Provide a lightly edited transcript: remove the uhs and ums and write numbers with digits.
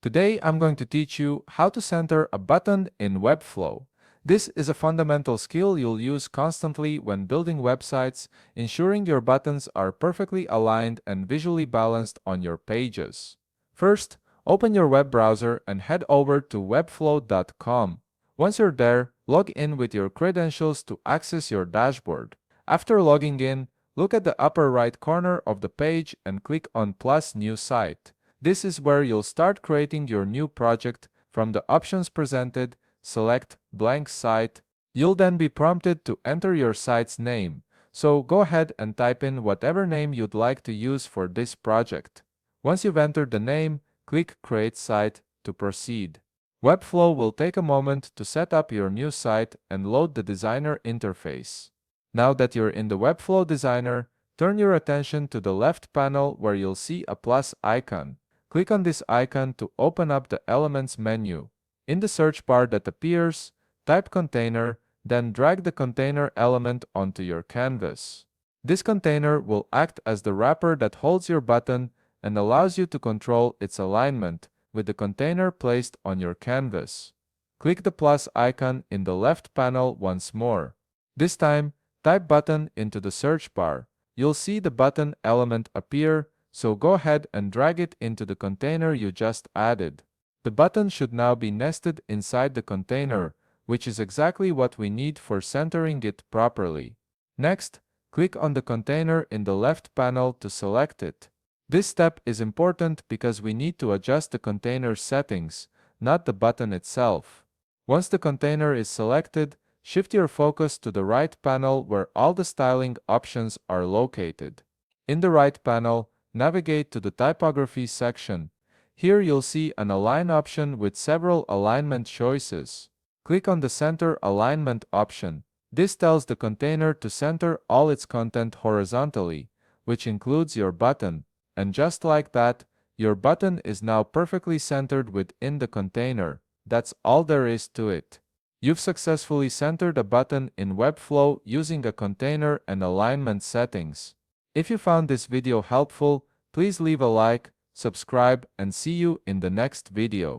Today I'm going to teach you how to center a button in Webflow. This is a fundamental skill you'll use constantly when building websites, ensuring your buttons are perfectly aligned and visually balanced on your pages. First, open your web browser and head over to webflow.com. Once you're there, log in with your credentials to access your dashboard. After logging in, look at the upper right corner of the page and click on Plus New Site. This is where you'll start creating your new project. From the options presented, select Blank Site. You'll then be prompted to enter your site's name, so go ahead and type in whatever name you'd like to use for this project. Once you've entered the name, click Create Site to proceed. Webflow will take a moment to set up your new site and load the designer interface. Now that you're in the Webflow designer, turn your attention to the left panel where you'll see a plus icon. Click on this icon to open up the Elements menu. In the search bar that appears, type container, then drag the container element onto your canvas. This container will act as the wrapper that holds your button and allows you to control its alignment with the container placed on your canvas. Click the plus icon in the left panel once more. This time, type button into the search bar. You'll see the button element appear, so go ahead and drag it into the container you just added. The button should now be nested inside the container, which is exactly what we need for centering it properly. Next, click on the container in the left panel to select it. This step is important because we need to adjust the container settings, not the button itself. Once the container is selected, shift your focus to the right panel where all the styling options are located. In the right panel, navigate to the Typography section. Here you'll see an Align option with several alignment choices. Click on the Center Alignment option. This tells the container to center all its content horizontally, which includes your button. And just like that, your button is now perfectly centered within the container. That's all there is to it. You've successfully centered a button in Webflow using a container and alignment settings. If you found this video helpful, please leave a like, subscribe, and see you in the next video.